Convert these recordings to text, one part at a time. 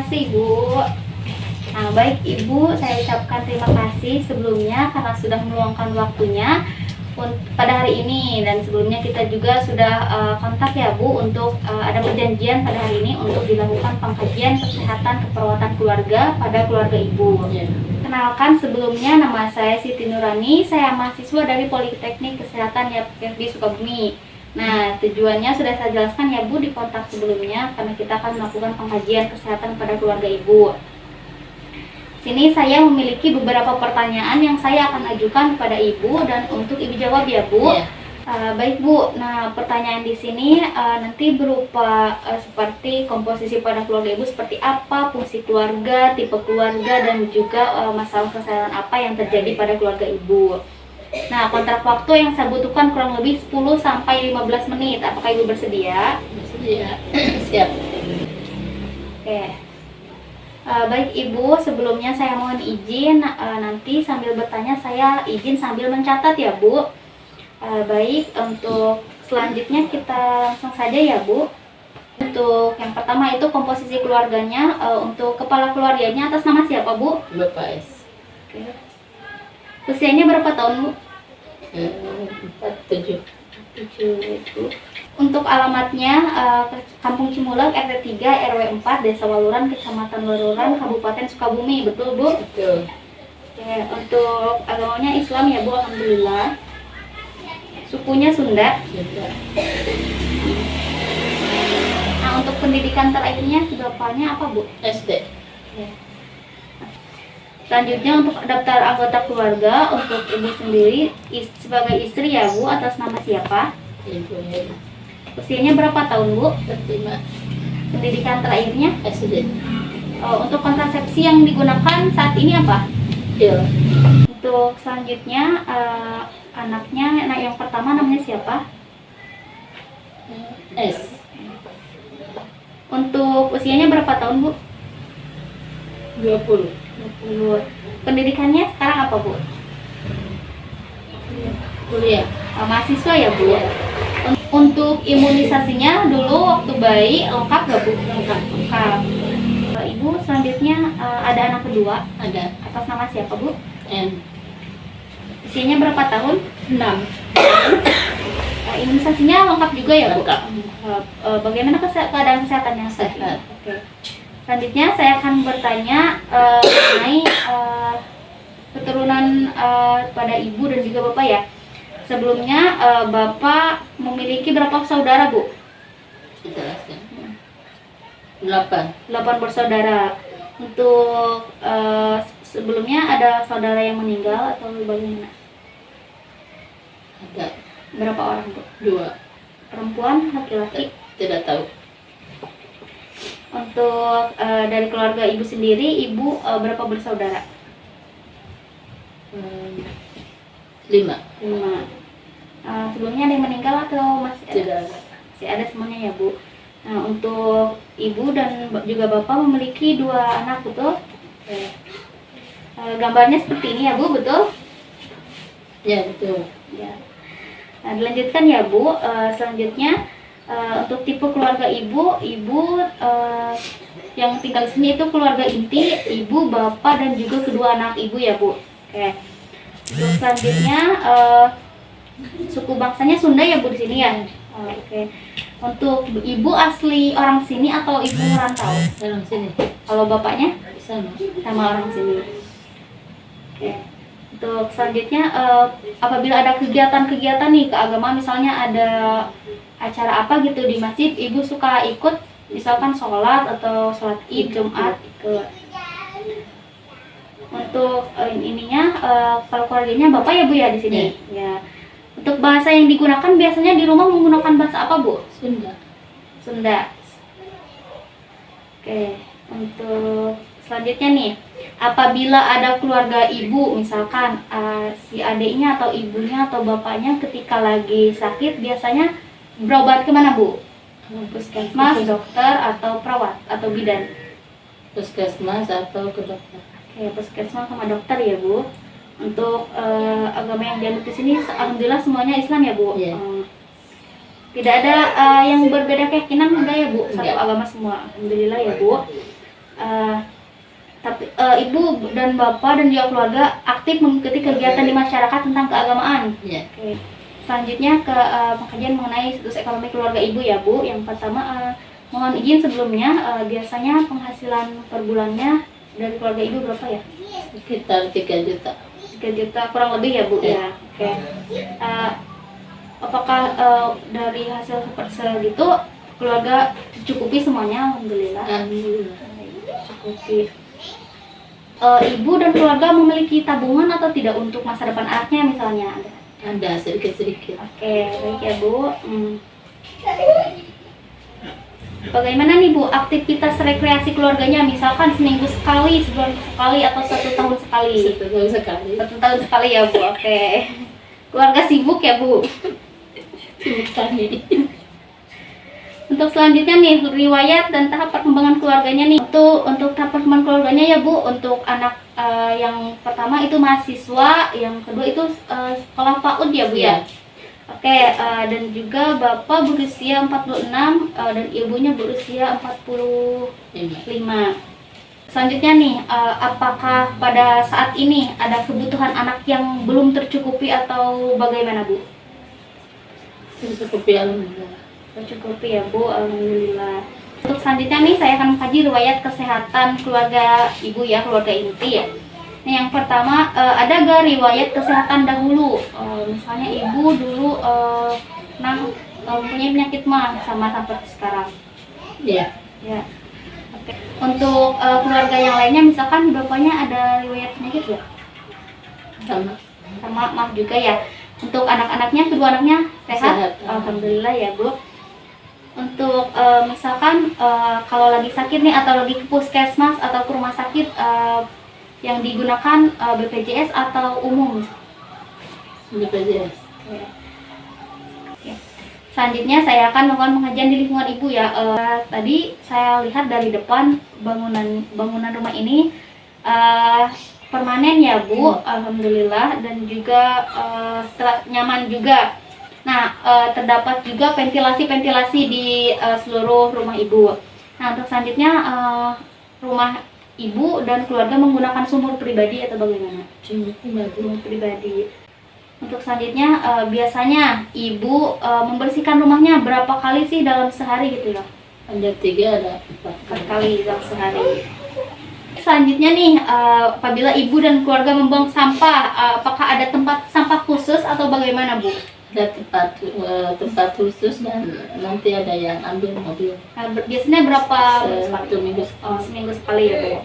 kasih Bu. Nah, baik Ibu, saya ucapkan terima kasih sebelumnya karena sudah meluangkan waktunya pada hari ini, dan sebelumnya kita juga sudah kontak ya Bu untuk ada perjanjian pada hari ini untuk dilakukan pengkajian kesehatan keperawatan keluarga pada keluarga Ibu. Kenalkan, sebelumnya nama saya Siti Nurani, saya mahasiswa dari Politeknik Kesehatan YAPKFB Sukabumi. Nah, tujuannya sudah saya jelaskan ya Bu di kontak sebelumnya, karena kita akan melakukan pengkajian kesehatan pada keluarga Ibu. Sini saya memiliki beberapa pertanyaan yang saya akan ajukan kepada Ibu dan untuk Ibu jawab ya Bu. Iya. Baik Bu. Nah, pertanyaan di sini nanti berupa seperti komposisi pada keluarga Ibu seperti apa, fungsi keluarga, tipe keluarga, dan juga masalah kesehatan apa yang terjadi pada keluarga Ibu. Nah, kontrak waktu yang saya butuhkan kurang lebih 10 sampai 15 menit. Apakah Ibu bersedia? Bersedia. Siap. Oke. Baik Ibu, sebelumnya saya mohon izin nanti sambil bertanya saya izin sambil mencatat ya Bu. Baik, untuk selanjutnya kita langsung saja ya Bu. Untuk yang pertama itu komposisi keluarganya, untuk kepala keluarganya atas nama siapa Bu? Bapak S. Oke. Usianya berapa tahun Bu? 47. 7 Bu. Untuk alamatnya Kampung Cimuleg RT 3 RW 4 Desa Waluran Kecamatan Waluran Kabupaten Sukabumi, betul Bu? Betul. Oke, untuk agamanya Islam ya Bu, alhamdulillah. Sukunya Sunda. Sudah. Nah, untuk pendidikan terakhirnya bapaknya apa Bu? SD. Ya. Selanjutnya untuk daftar anggota keluarga, untuk Ibu sendiri sebagai istri ya Bu, atas nama siapa? Ibu Usianya berapa tahun Bu? 45. Pendidikan terakhirnya? SD. Untuk kontrasepsi yang digunakan saat ini apa? Pil. Untuk selanjutnya anaknya, nah yang pertama namanya siapa? S. Untuk usianya berapa tahun Bu? 20. 20. Pendidikannya sekarang apa Bu? Kuliah. Mahasiswa ya Bu? Untuk imunisasinya dulu waktu bayi lengkap gak Bu? Lengkap. Lengkap. Ibu selanjutnya ada anak kedua, Ada. atas nama siapa Bu? N. Usianya berapa tahun? 6. Imunisasinya lengkap juga ya Bu? Lengkap. Bagaimana keadaan kesehatannya saat ini? Sehat. Oke. Selanjutnya saya akan bertanya mengenai keturunan pada Ibu dan juga Bapak ya. Sebelumnya Bapak memiliki berapa saudara Bu? Jelaskan. 8. 8 bersaudara. Untuk sebelumnya ada saudara yang meninggal atau bagaimana? Ada Berapa orang Bu? 2. Perempuan, laki-laki? Tidak tahu. Untuk dari keluarga Ibu sendiri, Ibu berapa bersaudara? 5. 5. Sebelumnya ada yang meninggal atau masih ada? Tidak ada. Masih ada semuanya ya Bu. Nah, untuk Ibu dan juga Bapak memiliki 2 anak, betul? Gambarnya seperti ini ya Bu, betul? Ya, betul. Ya. Nah, dilanjutkan ya Bu. Selanjutnya untuk tipe keluarga Ibu yang tinggal di sini itu keluarga inti, Ibu, Bapak, dan juga kedua anak Ibu ya Bu. Oke. Untuk selanjutnya suku bangsanya Sunda ya Bu di sini ya. Oke. Untuk Ibu asli orang sini atau Ibu merantau? Orang sini. Kalau bapaknya Sama. sama orang sini. Oke. Untuk selanjutnya apabila ada kegiatan-kegiatan nih keagamaan, misalnya ada acara apa gitu di masjid, Ibu suka ikut, misalkan sholat atau sholat Id, Jumat, ikut. Untuk ininya kalau keluarganya Bapak ya Bu ya di sini. Ya. Untuk bahasa yang digunakan biasanya di rumah menggunakan bahasa apa Bu? Sunda. Sunda. Oke. Untuk selanjutnya nih, apabila ada keluarga Ibu, misalkan si adiknya atau ibunya atau bapaknya ketika lagi sakit, biasanya berobat kemana Bu? Puskesmas, dokter, atau perawat, atau bidan? Puskesmas atau ke dokter. Oke, puskesmas sama dokter ya Bu. Untuk agama yang dianut di sini, alhamdulillah semuanya Islam ya Bu. Iya. Tidak ada yang berbeda keyakinan enggak ya Bu? Satu Enggak. agama semua, alhamdulillah ya Bu. Eh, tapi ibu dan bapak dan juga keluarga aktif mengikuti kegiatan di masyarakat tentang keagamaan. Ya. Oke. Selanjutnya ke pengkajian mengenai status ekonomi keluarga ibu ya Bu. Yang pertama mohon izin sebelumnya, biasanya penghasilan per bulannya dari keluarga ibu berapa ya? Sekitar 3 juta. 3 juta kurang lebih ya Bu ya. Oke. Apakah dari hasil segitu keluarga tercukupi semuanya? Alhamdulillah. Alhamdulillah. Cukupi. Ibu dan keluarga memiliki tabungan atau tidak untuk masa depan anaknya misalnya? Ada sedikit-sedikit. Oke, baik ya Bu. Bagaimana nih Bu aktivitas rekreasi keluarganya? Misalkan seminggu sekali, sebulan sekali, atau 1 tahun sekali? 1 tahun sekali. 1 tahun sekali ya Bu. Oke. Keluarga sibuk ya Bu. Sibuk kami. Untuk selanjutnya nih, riwayat dan tahap perkembangan keluarganya nih. Untuk tahap perkembangan keluarganya ya Bu, untuk anak yang pertama itu mahasiswa, yang kedua itu sekolah PAUD ya Bu ya. Oke, dan juga bapak berusia 46 dan ibunya berusia 45. Selanjutnya nih, apakah pada saat ini ada kebutuhan anak yang belum tercukupi atau bagaimana Bu? Tercukupi alhamdulillah. Tercukupi ya Bu, alhamdulillah. Untuk selanjutnya nih saya akan mengkaji riwayat kesehatan keluarga ibu ya, keluarga inti ya. Nah yang pertama, ada gak riwayat kesehatan dahulu? Misalnya ibu dulu mempunyai penyakit mah sama sampai sekarang. Iya. Ya. Oke. Untuk keluarga yang lainnya, misalkan bapaknya ada riwayat penyakit ya? Sama mah juga ya. Untuk anak-anaknya, kedua anaknya sehat? Alhamdulillah ya Bu. Untuk misalkan kalau lagi sakit nih atau lagi ke puskesmas atau ke rumah sakit, yang digunakan BPJS atau umum? BPJS. Ya. Selanjutnya saya akan melakukan pengajian di lingkungan ibu ya. Tadi saya lihat dari depan bangunan rumah ini permanen ya Bu, alhamdulillah, dan juga nyaman juga. Nah, terdapat juga ventilasi di seluruh rumah ibu. Nah, untuk selanjutnya rumah ibu dan keluarga menggunakan sumur pribadi atau bagaimana? Sumur pribadi. Untuk selanjutnya, biasanya ibu membersihkan rumahnya berapa kali sih dalam sehari gitu ya? Ada 3, ada 4 kali dalam sehari. Selanjutnya nih, apabila ibu dan keluarga membuang sampah, apakah ada tempat sampah khusus atau bagaimana Bu? Ada tempat khusus dan nanti ada yang ambil mobil. Nah, biasanya berapa? Seminggu. Seminggu sekali ya Bu.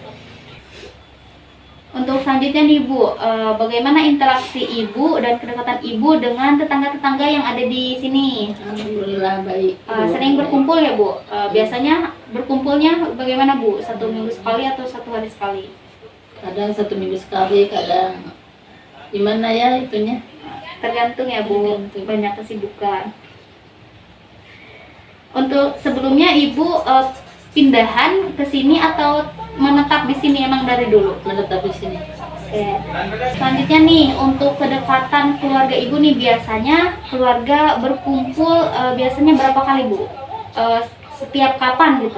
Untuk selanjutnya nih Bu, bagaimana interaksi ibu dan kedekatan ibu dengan tetangga-tetangga yang ada di sini? Alhamdulillah baik. Sering berkumpul ya Bu? Biasanya berkumpulnya bagaimana Bu? 1 minggu sekali atau 1 hari sekali? Kadang 1 minggu sekali, kadang gimana ya itunya? Tergantung ya Bu, Tergantung. banyak kesibukan. Untuk sebelumnya ibu pindahan ke sini atau menetap di sini emang dari dulu? Menetap di sini. Oke. Selanjutnya nih, untuk kedekatan keluarga ibu nih, biasanya keluarga berkumpul biasanya berapa kali Bu? Setiap kapan gitu?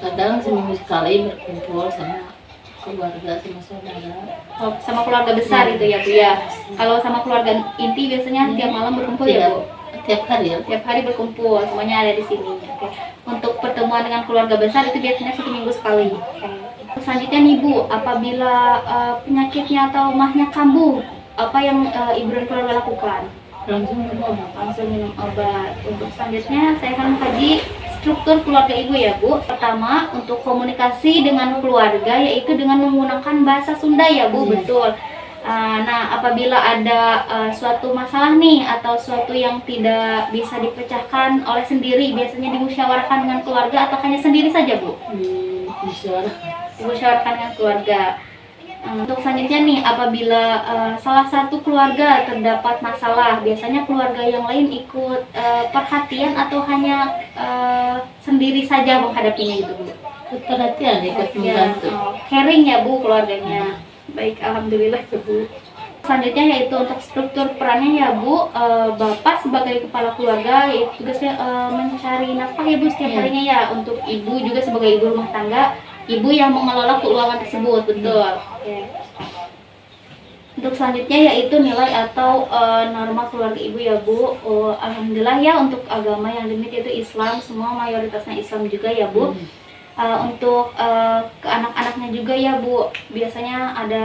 Kadang seminggu sekali berkumpul sama keluarga, sama saudara. Oh, sama keluarga besar itu ya Bu ya. Kalau sama keluarga inti biasanya tiap malam berkumpul ya Bu? Tiap hari ya. Tiap hari berkumpul, semuanya ada di sini. Oke. Untuk pertemuan dengan keluarga besar itu biasanya 1 minggu sekali. Oke. Selanjutnya nih Bu, apabila penyakitnya atau mahnya kambuh, apa yang ibu dan keluarga lakukan? Langsung minum obat. Untuk selanjutnya saya akan mengkaji struktur keluarga ibu ya Bu. Pertama, untuk komunikasi dengan keluarga yaitu dengan menggunakan bahasa Sunda ya Bu, betul. Nah, apabila ada suatu masalah nih atau suatu yang tidak bisa dipecahkan oleh sendiri, biasanya dimusyawarahkan dengan keluarga atau hanya sendiri saja Bu? Dimusyawarahkan dengan keluarga. Untuk selanjutnya nih, apabila salah satu keluarga terdapat masalah, biasanya keluarga yang lain ikut perhatian atau hanya sendiri saja menghadapinya gitu Bu? Perhatian, ikut membantu. Caring ya Bu keluarganya. Baik, alhamdulillah Bu. Selanjutnya yaitu untuk struktur perannya ya Bu, Bapak sebagai kepala keluarga yaitu tugasnya mencari nafkah ya Bu setiap harinya ya. Untuk Ibu juga sebagai ibu rumah tangga, Ibu yang mengelola keuangan tersebut, betul. Oke. Untuk selanjutnya yaitu nilai atau norma keluarga Ibu ya Bu. Alhamdulillah ya untuk agama yang dimiliki yaitu Islam, semua mayoritasnya Islam juga ya Bu. Untuk ke anak-anaknya juga ya Bu, biasanya ada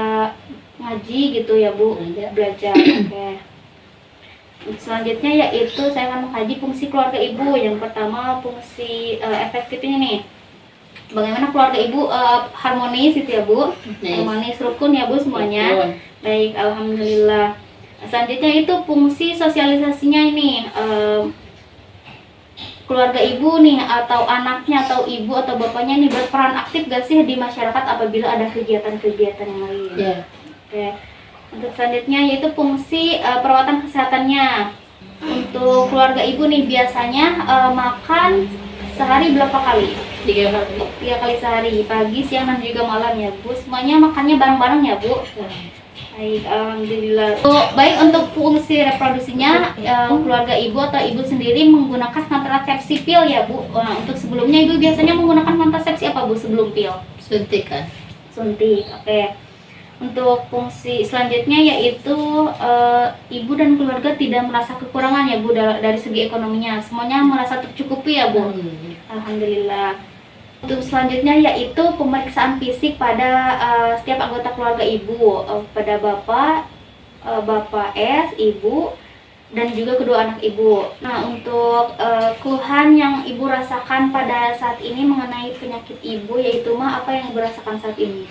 ngaji gitu ya Bu, belajar. Oke. Selanjutnya yaitu saya akan mengkaji fungsi keluarga Ibu. Yang pertama fungsi efektif ini nih, bagaimana keluarga Ibu harmonis gitu ya Bu, harmonis rukun ya Bu semuanya. Baik, alhamdulillah. Selanjutnya itu fungsi sosialisasinya ini, keluarga Ibu nih atau anaknya atau ibu atau bapaknya nih berperan aktif gak sih di masyarakat apabila ada kegiatan-kegiatan yang lain? Oke. Untuk selanjutnya yaitu fungsi perawatan kesehatannya. Untuk keluarga Ibu nih biasanya makan sehari berapa kali? 3 kali. 3 kali sehari, pagi, siang, dan juga malam ya Bu. Semuanya makannya bareng-bareng ya Bu. Baik, alhamdulillah. Baik, untuk fungsi reproduksinya keluarga Ibu atau Ibu sendiri menggunakan kontrasepsi pil ya Bu. Nah, untuk sebelumnya Ibu biasanya menggunakan kontrasepsi apa Bu sebelum pil? Suntikan. Suntik, oke. Untuk fungsi selanjutnya yaitu Ibu dan keluarga tidak merasa kekurangan ya Bu dari segi ekonominya. Semuanya merasa tercukupi ya Bu. Alhamdulillah. Untuk selanjutnya yaitu pemeriksaan fisik pada setiap anggota keluarga Ibu, pada Bapak S, Ibu, dan juga kedua anak Ibu. Nah, untuk keluhan yang Ibu rasakan pada saat ini mengenai penyakit Ibu yaitu apa yang Ibu rasakan saat ini?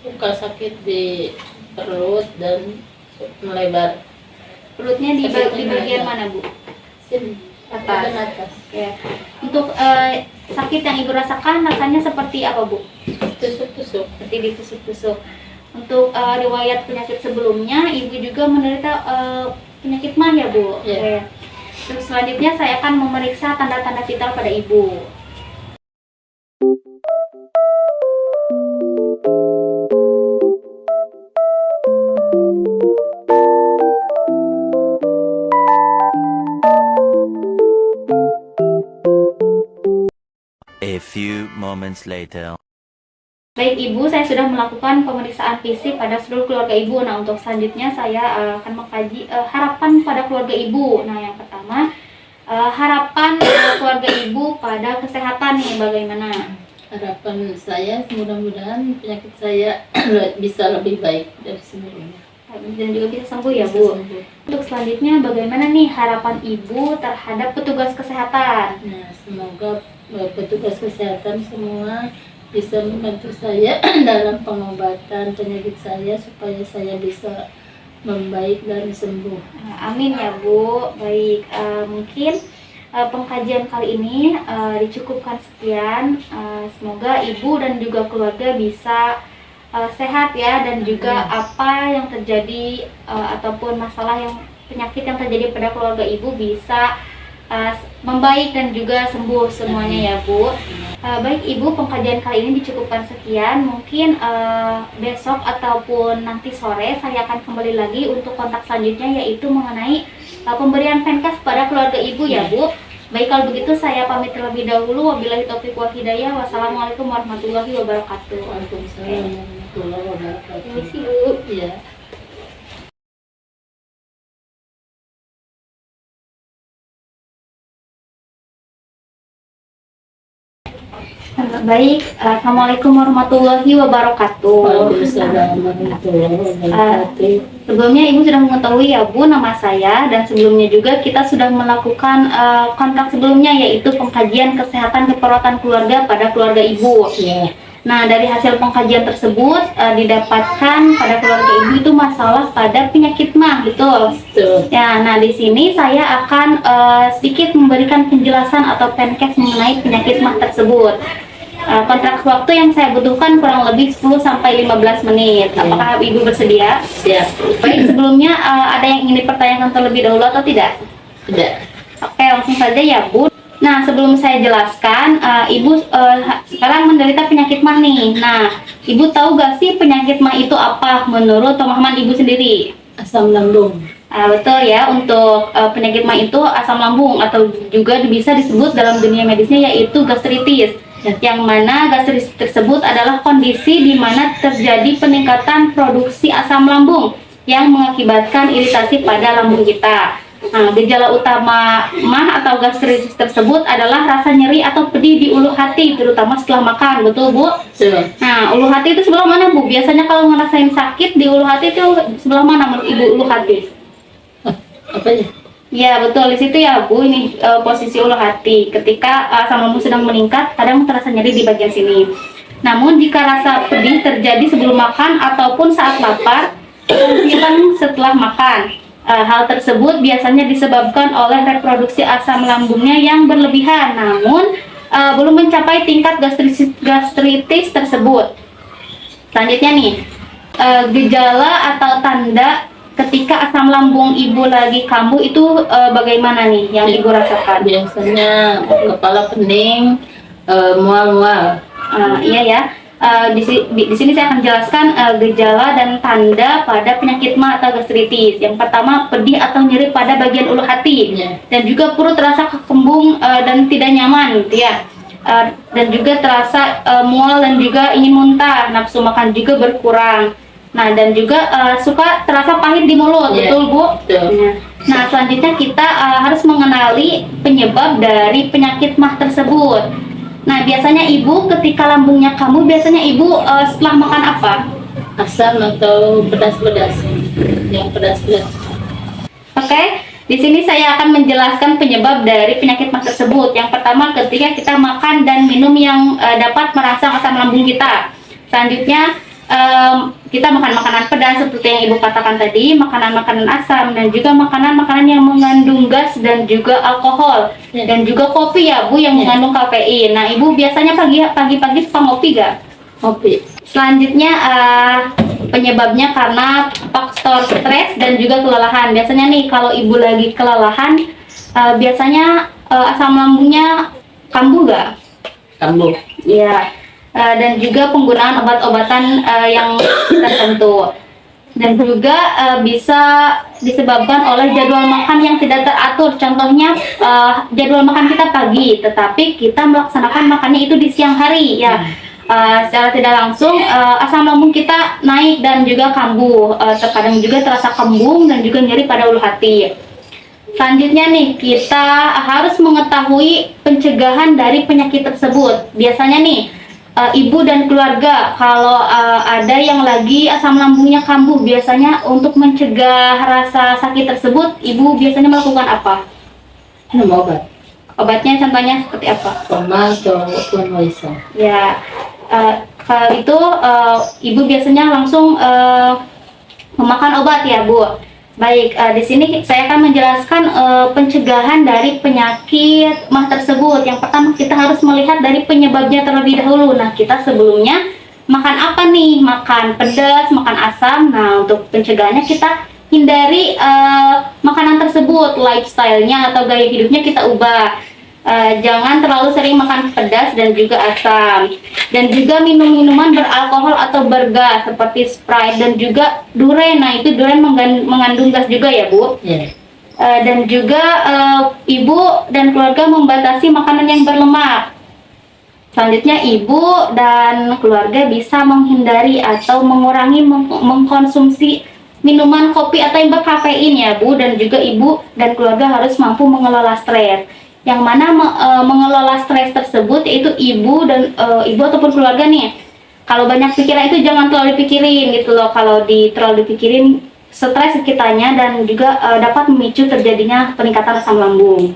Suka sakit di perut dan melebar. Perutnya di bagian mana Bu? Sini. Atas. Ya. Untuk sakit yang Ibu rasakan rasanya seperti apa Bu? Tusuk-tusuk. Seperti ditusuk-tusuk. Untuk riwayat penyakit sebelumnya Ibu juga menderita penyakit mah ya Bu? Yeah. Terus selanjutnya saya akan memeriksa tanda-tanda vital pada Ibu. A few moments later. Baik Ibu, saya sudah melakukan pemeriksaan fisik pada seluruh keluarga Ibu. Nah, untuk selanjutnya saya akan mengkaji harapan pada keluarga Ibu. Nah, yang pertama harapan keluarga Ibu pada kesehatan nih bagaimana? Harapan saya mudah-mudahan penyakit saya bisa lebih baik dari sebelumnya. Dan juga bisa sembuh ya Bu. Untuk selanjutnya bagaimana nih harapan Ibu terhadap petugas kesehatan? Nah, semoga petugas kesehatan semua bisa membantu saya dalam pengobatan penyakit saya supaya saya bisa membaik dan sembuh. Amin ya Bu. Baik, mungkin pengkajian kali ini dicukupkan sekian. Semoga Ibu dan juga keluarga bisa sehat ya, dan juga apa yang terjadi ataupun masalah penyakit yang terjadi pada keluarga Ibu bisa membaik dan juga sembuh semuanya ya Bu. Baik Ibu, pengkajian kali ini dicukupkan sekian. Mungkin besok ataupun nanti sore saya akan kembali lagi untuk kontak selanjutnya yaitu mengenai pemberian penkes pada keluarga Ibu ya Bu. Baik, kalau begitu saya pamit terlebih dahulu. Wabillahi taufiq wal hidayah. Wassalamualaikum warahmatullahi wabarakatuh. Waalaikumsalam warahmatullahi wabarakatuh. Permisi Bu. Iya. Baik, assalamualaikum warahmatullahi wabarakatuh. Waalaikumsalam warahmatullahi wabarakatuh. Sebelumnya Ibu sudah mengetahui ya Bu nama saya, dan sebelumnya juga kita sudah melakukan kontak sebelumnya yaitu pengkajian kesehatan keperawatan keluarga pada keluarga Ibu. Iya. Nah, dari hasil pengkajian tersebut didapatkan pada keluarga Ibu itu masalah pada penyakit mah, betul? Betul. Ya, nah di sini saya akan sedikit memberikan penjelasan atau penkes mengenai penyakit mah tersebut. Kontrak waktu yang saya butuhkan kurang lebih 10-15 menit. Apakah Ibu bersedia? Siap. Baik, sebelumnya ada yang ingin dipertanyakan terlebih dahulu atau tidak? Tidak. Oke, langsung saja ya Bu. Nah, sebelum saya jelaskan, Ibu sekarang menderita penyakit MAH nih. Nah, Ibu tahu gak sih penyakit MAH itu apa menurut pemahaman Ibu sendiri? Asam lambung. Betul ya, untuk penyakit MAH itu asam lambung atau juga bisa disebut dalam dunia medisnya yaitu gastritis. Yang mana gastritis tersebut adalah kondisi di mana terjadi peningkatan produksi asam lambung yang mengakibatkan iritasi pada lambung kita. Nah, gejala utama MAH atau gastritis tersebut adalah rasa nyeri atau pedih di ulu hati, terutama setelah makan, betul Bu? Betul. Nah, ulu hati itu sebelah mana Bu? Biasanya kalau ngerasain sakit di ulu hati itu sebelah mana menurut Ibu ulu hati? Apa ya? Ya betul, di situ ya Bu, ini posisi ulu hati. Ketika asam lambung sedang meningkat, kadang terasa nyeri di bagian sini. Namun jika rasa pedih terjadi sebelum makan ataupun saat lapar, hilang setelah makan. Hal tersebut biasanya disebabkan oleh reproduksi asam lambungnya yang berlebihan, namun belum mencapai tingkat gastritis tersebut. Selanjutnya nih, gejala atau tanda ketika asam lambung Ibu lagi kambuh itu bagaimana nih yang Ibu rasakan? Biasanya kepala pening, mual-mual. Iya ya. Di sini saya akan jelaskan gejala dan tanda pada penyakit MAH atau gastritis. Yang pertama, pedih atau nyeri pada bagian ulu hati, dan juga perut terasa kembung dan tidak nyaman, gitu ya. Dan juga terasa mual dan juga ingin muntah, nafsu makan juga berkurang. Nah, dan juga suka terasa pahit di mulut, betul Bu? Betul. Nah, selanjutnya kita harus mengenali penyebab dari penyakit MAH tersebut. Nah, biasanya Ibu ketika lambungnya kambuh, biasanya Ibu setelah makan apa? Asam atau pedas-pedas. Yang pedas-pedas. Oke, di sini saya akan menjelaskan penyebab dari penyakit MAH tersebut. Yang pertama, ketika kita makan dan minum yang dapat merangsang asam lambung kita. Selanjutnya, kita makan makanan pedas seperti yang Ibu katakan tadi, makanan-makanan asam, dan juga makanan-makanan yang mengandung gas dan juga alkohol, dan juga kopi ya Bu yang mengandung kafein. Nah, Ibu biasanya pagi-pagi suka ngopi gak? Kopi. Selanjutnya penyebabnya karena faktor stres dan juga kelelahan. Biasanya nih kalau Ibu lagi kelelahan, biasanya asam lambungnya kambuh gak? Kambuh. Iya. Dan juga penggunaan obat-obatan yang tertentu, dan juga bisa disebabkan oleh jadwal makan yang tidak teratur. Contohnya jadwal makan kita pagi, tetapi kita melaksanakan makannya itu di siang hari ya. Secara tidak langsung asam lambung kita naik dan juga kambuh, terkadang juga terasa kembung dan juga nyeri pada ulu hati. Selanjutnya nih, kita harus mengetahui pencegahan dari penyakit tersebut. Biasanya nih, Ibu dan keluarga kalau ada yang lagi asam lambungnya kambuh, biasanya untuk mencegah rasa sakit tersebut, Ibu biasanya melakukan apa? Minum obat. Obatnya contohnya seperti apa? Koma atau Konwaisa. Ya, kalau itu Ibu biasanya langsung memakan obat ya Bu. Baik, di sini saya akan menjelaskan pencegahan dari penyakit MAH tersebut. Yang pertama, kita harus melihat dari penyebabnya terlebih dahulu. Nah, kita sebelumnya makan apa nih? Makan pedas, makan asam. Nah, untuk pencegahannya kita hindari makanan tersebut. Lifestyle-nya atau gaya hidupnya kita ubah. Jangan terlalu sering makan pedas dan juga asam, dan juga minum minuman beralkohol atau bergas seperti Sprite dan juga Duren. Nah, itu Duren mengandung gas juga ya Bu. Dan juga Ibu dan keluarga membatasi makanan yang berlemak. Selanjutnya, Ibu dan keluarga bisa menghindari atau mengurangi mengkonsumsi minuman kopi atau yang berkafein ya Bu. Dan juga Ibu dan keluarga harus mampu mengelola stres. Yang mana mengelola stres tersebut yaitu Ibu dan Ibu ataupun keluarga nih. Kalau banyak pikiran itu jangan terlalu dipikirin gitu loh. Kalau terlalu dipikirin, stres sekitarnya dan juga dapat memicu terjadinya peningkatan asam lambung.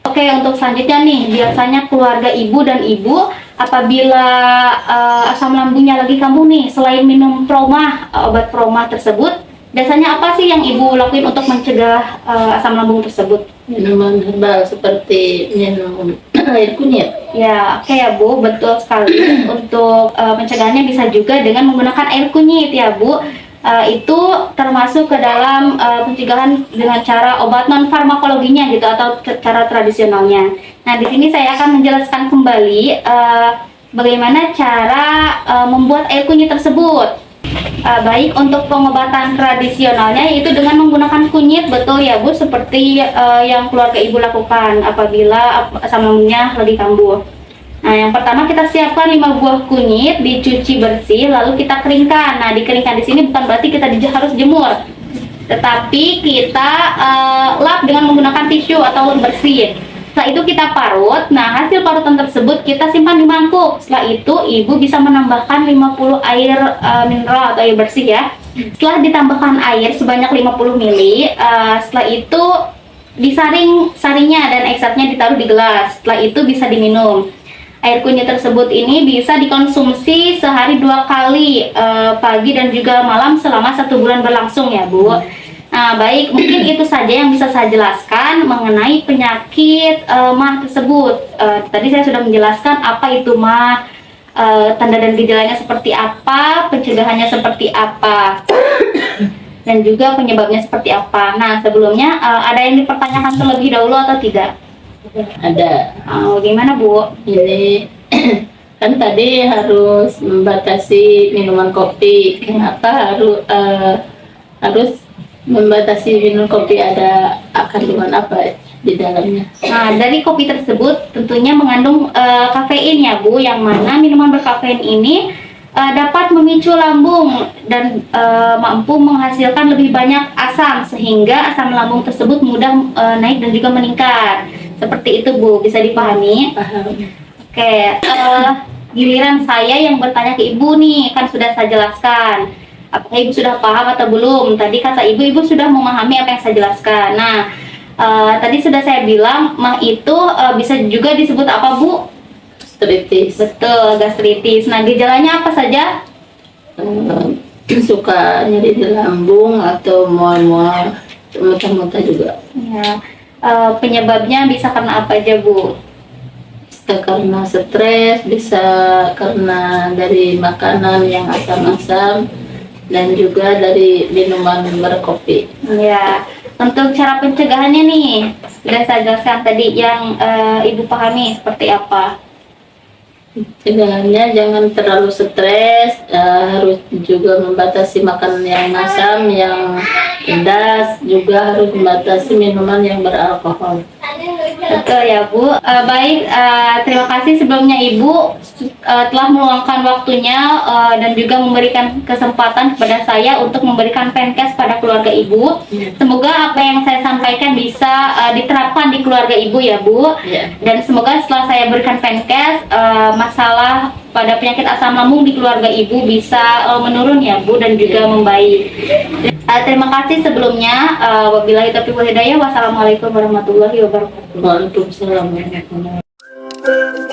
Oke, untuk selanjutnya nih, biasanya keluarga Ibu dan Ibu apabila asam lambungnya lagi kambuh nih, selain minum promah, obat promah tersebut, biasanya apa sih yang Ibu lakuin untuk mencegah asam lambung tersebut? Minuman herbal seperti minum air kunyit. Ya, oke ya Bu, betul sekali. Untuk pencegahannya bisa juga dengan menggunakan air kunyit ya Bu. itu termasuk ke dalam pencegahan dengan cara obat non farmakologinya gitu atau cara tradisionalnya. Nah, di sini saya akan menjelaskan kembali bagaimana cara membuat air kunyit tersebut. Baik untuk pengobatan tradisionalnya yaitu dengan menggunakan kunyit, betul ya Bu, seperti yang keluarga Ibu lakukan apabila asam lambungnya lagi kambuh. Nah, yang pertama kita siapkan 5 buah kunyit, dicuci bersih, lalu kita keringkan. Nah, dikeringkan di sini bukan berarti kita harus jemur, tetapi kita lap dengan menggunakan tisu atau bersih. Setelah itu kita parut. Nah, hasil parutan tersebut kita simpan di mangkuk. Setelah itu Ibu bisa menambahkan 50 air mineral atau air bersih ya. Setelah ditambahkan air sebanyak 50 ml, setelah itu disaring sarinya dan ekstraknya ditaruh di gelas. Setelah itu bisa diminum. Air kunyit tersebut ini bisa dikonsumsi sehari 2 kali, pagi dan juga malam selama 1 bulan berlangsung ya Bu. Nah, baik, mungkin itu saja yang bisa saya jelaskan mengenai penyakit MAH tersebut. Tadi saya sudah menjelaskan apa itu MAH, tanda dan gejalanya seperti apa, pencegahannya seperti apa, dan juga penyebabnya seperti apa. Nah, sebelumnya ada yang dipertanyakan terlebih dahulu atau tidak? Ada. Bagaimana Bu? Ini kan tadi harus membatasi minuman kopi. Kenapa harus membatasi minum kopi? Ada kandungan apa di dalamnya? Nah, dari kopi tersebut tentunya mengandung kafein ya Bu, yang mana minuman berkafein ini dapat memicu lambung dan mampu menghasilkan lebih banyak asam, sehingga asam lambung tersebut mudah naik dan juga meningkat. Seperti itu Bu, bisa dipahami? Paham. Oke, giliran saya yang bertanya ke Ibu nih, kan sudah saya jelaskan. Apakah Ibu sudah paham atau belum? Tadi kata Ibu sudah memahami apa yang saya jelaskan. Nah, tadi sudah saya bilang MAH itu bisa juga disebut apa Bu? Gastritis. Betul, gastritis. Nah, gejalanya apa saja? Suka nyeri di lambung atau mual-mual, muntah-muntah juga. Ya, penyebabnya bisa karena apa aja Bu? Bisa karena stres, bisa karena dari makanan yang asam-asam, dan juga dari minuman berkopi. Ya, untuk cara pencegahannya nih, sudah saya jelaskan tadi yang Ibu pahami seperti apa. Pencegahannya jangan terlalu stres, harus juga membatasi makanan yang asam, yang pedas, juga harus membatasi minuman yang beralkohol. Betul ya Bu. Baik, terima kasih sebelumnya Ibu telah meluangkan waktunya dan juga memberikan kesempatan kepada saya untuk memberikan Penkes pada keluarga Ibu. Semoga apa yang saya sampaikan bisa diterapkan di keluarga Ibu ya Bu. Dan semoga setelah saya berikan Penkes, masalah pada penyakit asam lambung di keluarga Ibu bisa menurun ya Bu, dan juga membaik. Terima kasih sebelumnya. Wabillahi taufiq wal hidayah. Wassalamualaikum warahmatullahi wabarakatuh. Waalaikumsalam warahmatullahi wabarakatuh.